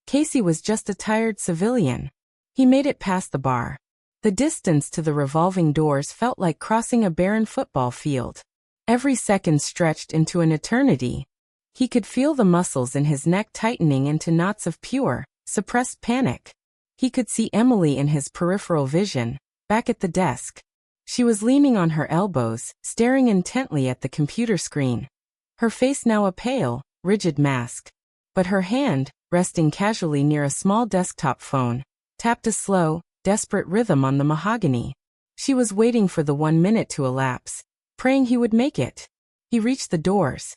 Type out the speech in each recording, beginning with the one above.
Casey was just a tired civilian. He made it past the bar. The distance to the revolving doors felt like crossing a barren football field. Every second stretched into an eternity. He could feel the muscles in his neck tightening into knots of pure, suppressed panic. He could see Emily in his peripheral vision, back at the desk. She was leaning on her elbows, staring intently at the computer screen. Her face now a pale, rigid mask. But her hand, resting casually near a small desktop phone, tapped a slow, desperate rhythm on the mahogany. She was waiting for the 1 minute to elapse, praying he would make it. He reached the doors.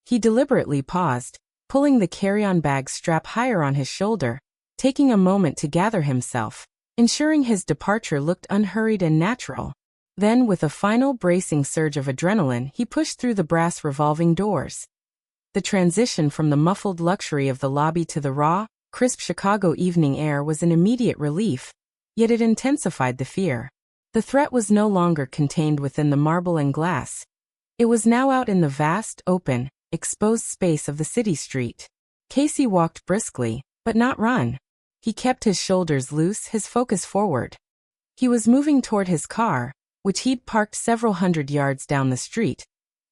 He deliberately paused, pulling the carry-on bag strap higher on his shoulder, taking a moment to gather himself, ensuring his departure looked unhurried and natural. Then, with a final bracing surge of adrenaline, he pushed through the brass revolving doors. The transition from the muffled luxury of the lobby to the raw, crisp Chicago evening air was an immediate relief, yet it intensified the fear. The threat was no longer contained within the marble and glass. It was now out in the vast, open, exposed space of the city street. Casey walked briskly, but not run. He kept his shoulders loose, his focus forward. He was moving toward his car, which he'd parked several hundred yards down the street,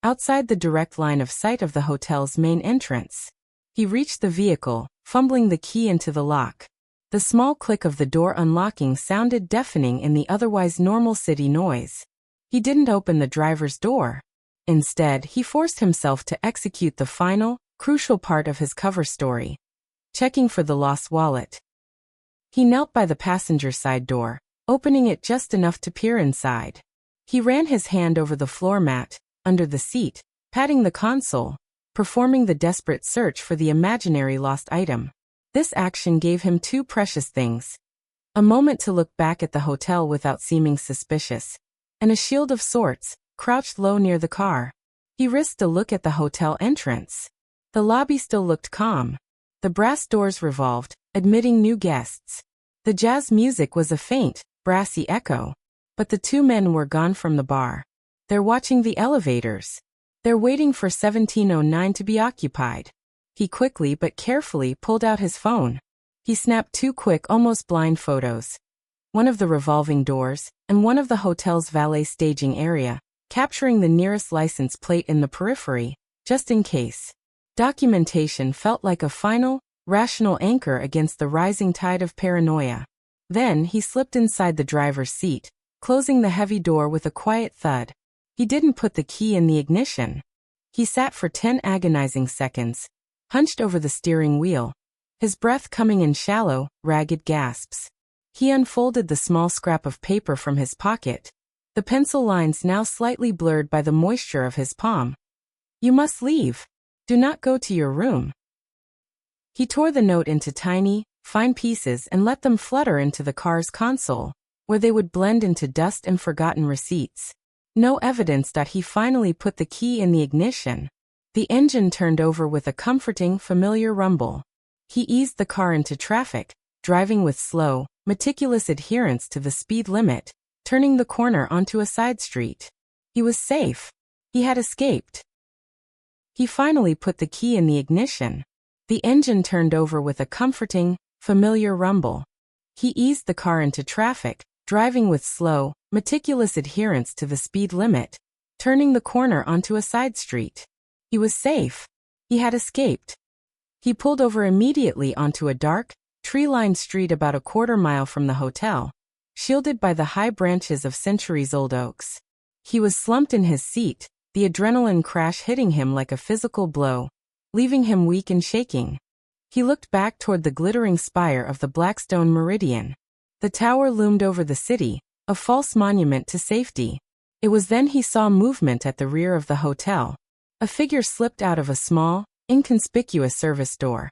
outside the direct line of sight of the hotel's main entrance. He reached the vehicle, fumbling the key into the lock. The small click of the door unlocking sounded deafening in the otherwise normal city noise. He didn't open the driver's door. Instead, he forced himself to execute the final, crucial part of his cover story, checking for the lost wallet. He knelt by the passenger side door, opening it just enough to peer inside. He ran his hand over the floor mat, under the seat, patting the console, performing the desperate search for the imaginary lost item. This action gave him two precious things: a moment to look back at the hotel without seeming suspicious, and a shield of sorts, crouched low near the car. He risked a look at the hotel entrance. The lobby still looked calm. The brass doors revolved, admitting new guests. The jazz music was a faint, brassy echo. But the two men were gone from the bar. They're watching the elevators. They're waiting for 1709 to be occupied. He quickly but carefully pulled out his phone. He snapped two quick, almost blind photos. One of the revolving doors, and one of the hotel's valet staging area, capturing the nearest license plate in the periphery, just in case. Documentation felt like a final, rational anchor against the rising tide of paranoia. Then he slipped inside the driver's seat, closing the heavy door with a quiet thud. He didn't put the key in the ignition. He sat for 10 agonizing seconds, hunched over the steering wheel, his breath coming in shallow, ragged gasps. He unfolded the small scrap of paper from his pocket, the pencil lines now slightly blurred by the moisture of his palm. "You must leave. Do not go to your room." He tore the note into tiny, fine pieces and let them flutter into the car's console, where they would blend into dust and forgotten receipts. No evidence that he finally put the key in the ignition. The engine turned over with a comforting, familiar rumble. He eased the car into traffic, driving with slow, meticulous adherence to the speed limit, turning the corner onto a side street. He was safe. He had escaped. He finally put the key in the ignition. The engine turned over with a comforting, familiar rumble. He eased the car into traffic, driving with slow, meticulous adherence to the speed limit, turning the corner onto a side street. He was safe. He had escaped. He pulled over immediately onto a dark, tree-lined street about a quarter-mile from the hotel, shielded by the high branches of centuries-old oaks. He was slumped in his seat, the adrenaline crash hitting him like a physical blow, leaving him weak and shaking. He looked back toward the glittering spire of the Blackstone Meridian. The tower loomed over the city, a false monument to safety. It was then he saw movement at the rear of the hotel. A figure slipped out of a small, inconspicuous service door.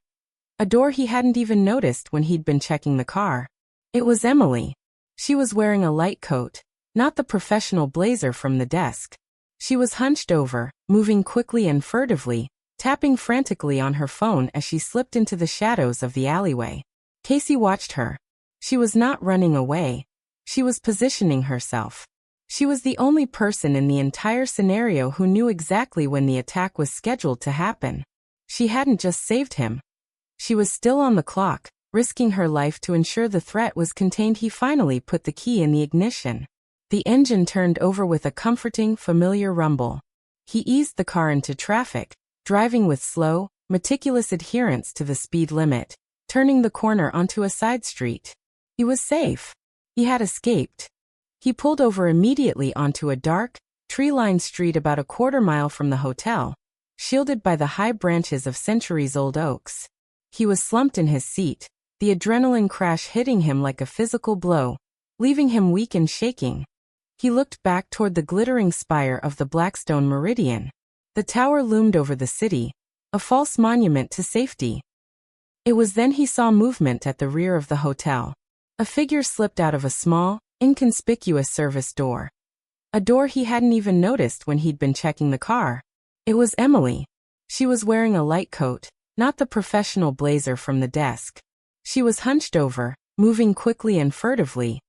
A door he hadn't even noticed when he'd been checking the car. It was Emily. She was wearing a light coat, not the professional blazer from the desk. She was hunched over, moving quickly and furtively, tapping frantically on her phone as she slipped into the shadows of the alleyway. Casey watched her. She was not running away. She was positioning herself. She was the only person in the entire scenario who knew exactly when the attack was scheduled to happen. She hadn't just saved him. She was still on the clock, risking her life to ensure the threat was contained. He finally put the key in the ignition. The engine turned over with a comforting, familiar rumble. He eased the car into traffic, driving with slow, meticulous adherence to the speed limit, turning the corner onto a side street. He was safe. He had escaped. He pulled over immediately onto a dark, tree-lined street about a quarter-mile from the hotel, shielded by the high branches of centuries-old oaks. He was slumped in his seat, the adrenaline crash hitting him like a physical blow, leaving him weak and shaking. He looked back toward the glittering spire of the Blackstone Meridian. The tower loomed over the city, a false monument to safety. It was then he saw movement at the rear of the hotel. A figure slipped out of a small, inconspicuous service door. A door he hadn't even noticed when he'd been checking the car. It was Emily. She was wearing a light coat, not the professional blazer from the desk. She was hunched over, moving quickly and furtively,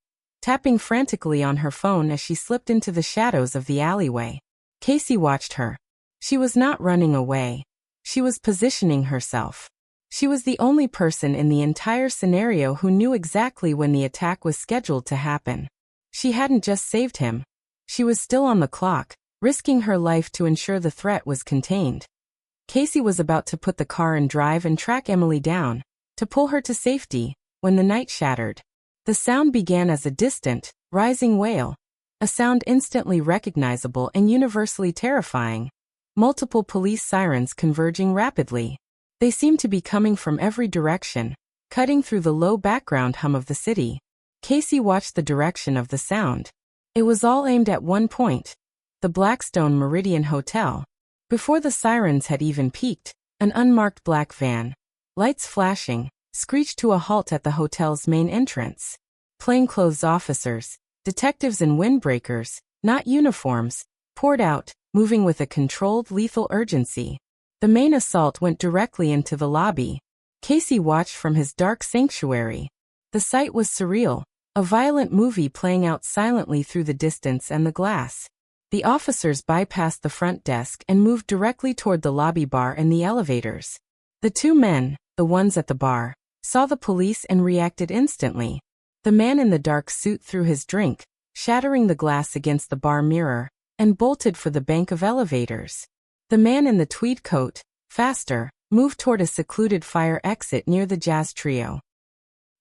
tapping frantically on her phone as she slipped into the shadows of the alleyway. Casey watched her. She was not running away. She was positioning herself. She was the only person in the entire scenario who knew exactly when the attack was scheduled to happen. She hadn't just saved him. She was still on the clock, risking her life to ensure the threat was contained. Casey was about to put the car in drive and track Emily down, to pull her to safety, when the night shattered. The sound began as a distant, rising wail, a sound instantly recognizable and universally terrifying. Multiple police sirens converging rapidly. They seemed to be coming from every direction, cutting through the low background hum of the city. Casey watched the direction of the sound. It was all aimed at one point, the Blackstone Meridian Hotel. Before the sirens had even peaked, an unmarked black van, lights flashing, screeched to a halt at the hotel's main entrance. Plainclothes officers, detectives in windbreakers, not uniforms, poured out, moving with a controlled, lethal urgency. The main assault went directly into the lobby. Casey watched from his dark sanctuary. The sight was surreal, a violent movie playing out silently through the distance and the glass. The officers bypassed the front desk and moved directly toward the lobby bar and the elevators. The two men, the ones at the bar, saw the police and reacted instantly. The man in the dark suit threw his drink, shattering the glass against the bar mirror, and bolted for the bank of elevators. The man in the tweed coat, faster, moved toward a secluded fire exit near the jazz trio.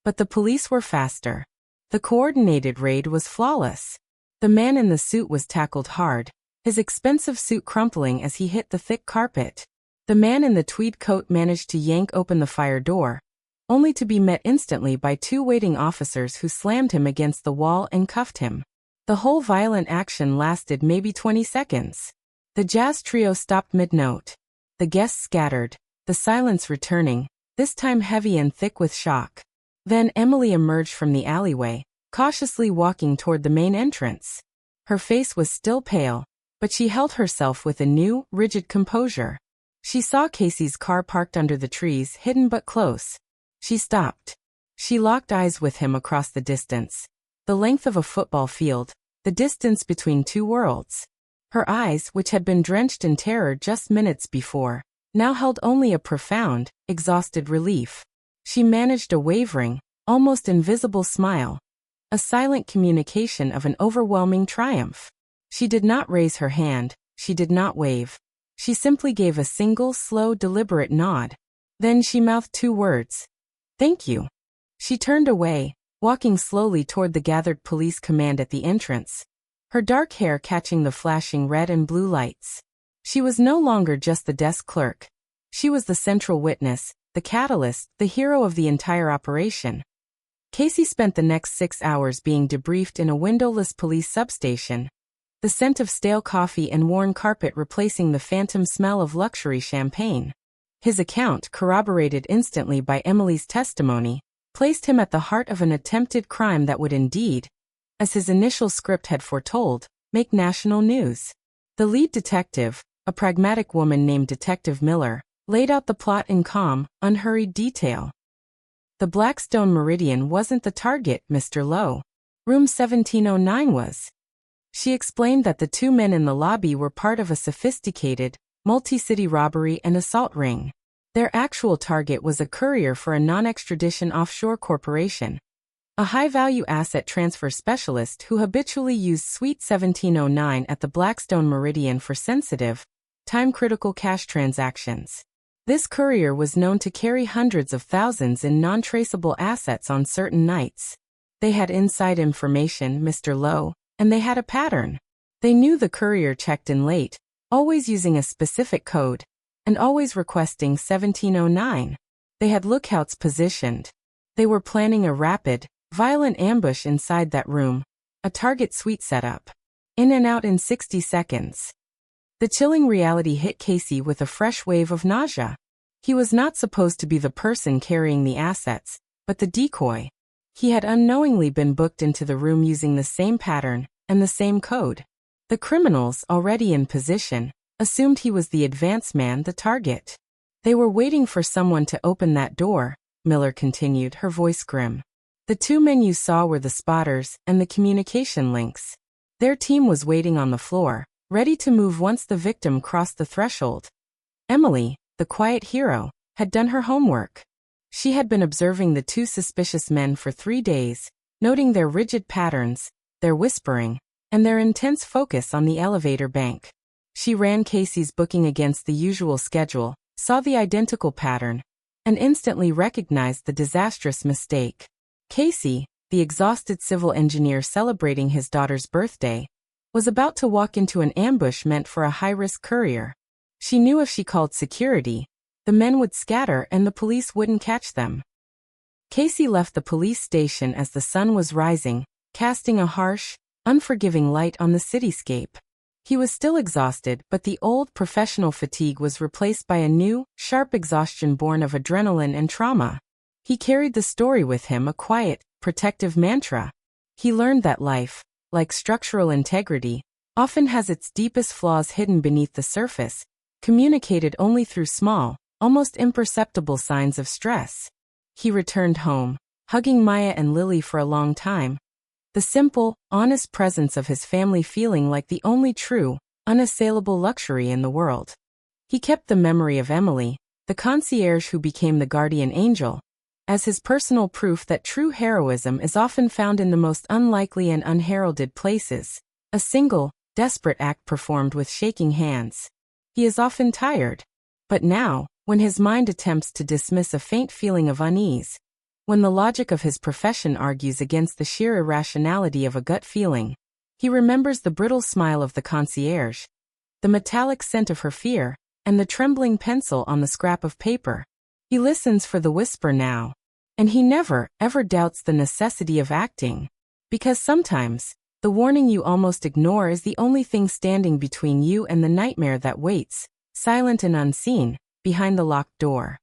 But the police were faster. The coordinated raid was flawless. The man in the suit was tackled hard, his expensive suit crumpling as he hit the thick carpet. The man in the tweed coat managed to yank open the fire door, only to be met instantly by two waiting officers who slammed him against the wall and cuffed him. The whole violent action lasted maybe 20 seconds. The jazz trio stopped mid-note. The guests scattered, the silence returning, this time heavy and thick with shock. Then Emily emerged from the alleyway, cautiously walking toward the main entrance. Her face was still pale, but she held herself with a new, rigid composure. She saw Casey's car parked under the trees, hidden but close. She stopped. She locked eyes with him across the distance. The length of a football field, the distance between two worlds. Her eyes, which had been drenched in terror just minutes before, now held only a profound, exhausted relief. She managed a wavering, almost invisible smile, a silent communication of an overwhelming triumph. She did not raise her hand, she did not wave. She simply gave a single, slow, deliberate nod. Then she mouthed two words. "Thank you." She turned away, walking slowly toward the gathered police command at the entrance, her dark hair catching the flashing red and blue lights. She was no longer just the desk clerk. She was the central witness, the catalyst, the hero of the entire operation. Casey spent the next 6 hours being debriefed in a windowless police substation, the scent of stale coffee and worn carpet replacing the phantom smell of luxury champagne. His account, corroborated instantly by Emily's testimony, placed him at the heart of an attempted crime that would indeed, as his initial script had foretold, make national news. The lead detective, a pragmatic woman named Detective Miller, laid out the plot in calm, unhurried detail. The Blackstone Meridian wasn't the target, Mr. Lowe. Room 1709 was. She explained that the two men in the lobby were part of a sophisticated, multi-city robbery and assault ring. Their actual target was a courier for a non-extradition offshore corporation, a high-value asset transfer specialist who habitually used Suite 1709 at the Blackstone Meridian for sensitive, time-critical cash transactions. This courier was known to carry hundreds of thousands in non-traceable assets on certain nights. They had inside information, Mr. Lowe, and they had a pattern. They knew the courier checked in late, always using a specific code, and always requesting 1709. They had lookouts positioned. They were planning a rapid, violent ambush inside that room, a target suite setup. In and out in 60 seconds. The chilling reality hit Casey with a fresh wave of nausea. He was not supposed to be the person carrying the assets, but the decoy. He had unknowingly been booked into the room using the same pattern and the same code. The criminals, already in position, assumed he was the advance man, the target. They were waiting for someone to open that door, Miller continued, her voice grim. The two men you saw were the spotters and the communication links. Their team was waiting on the floor, ready to move once the victim crossed the threshold. Emily, the quiet hero, had done her homework. She had been observing the two suspicious men for 3 days, noting their rigid patterns, their whispering, and their intense focus on the elevator bank. She ran Casey's booking against the usual schedule, saw the identical pattern, and instantly recognized the disastrous mistake. Casey, the exhausted civil engineer celebrating his daughter's birthday, was about to walk into an ambush meant for a high-risk courier. She knew if she called security, the men would scatter and the police wouldn't catch them. Casey left the police station as the sun was rising, casting a harsh, unforgiving light on the cityscape. He was still exhausted, but the old professional fatigue was replaced by a new, sharp exhaustion born of adrenaline and trauma. He carried the story with him, a quiet, protective mantra. He learned that life, like structural integrity, often has its deepest flaws hidden beneath the surface, communicated only through small, almost imperceptible signs of stress. He returned home, hugging Maya and Lily for a long time, the simple, honest presence of his family feeling like the only true, unassailable luxury in the world. He kept the memory of Emily, the concierge who became the guardian angel, as his personal proof that true heroism is often found in the most unlikely and unheralded places, a single, desperate act performed with shaking hands. He is often tired. But now, when his mind attempts to dismiss a faint feeling of unease, when the logic of his profession argues against the sheer irrationality of a gut feeling, he remembers the brittle smile of the concierge, the metallic scent of her fear, and the trembling pencil on the scrap of paper. He listens for the whisper now, and he never, ever doubts the necessity of acting, because sometimes, the warning you almost ignore is the only thing standing between you and the nightmare that waits, silent and unseen, behind the locked door.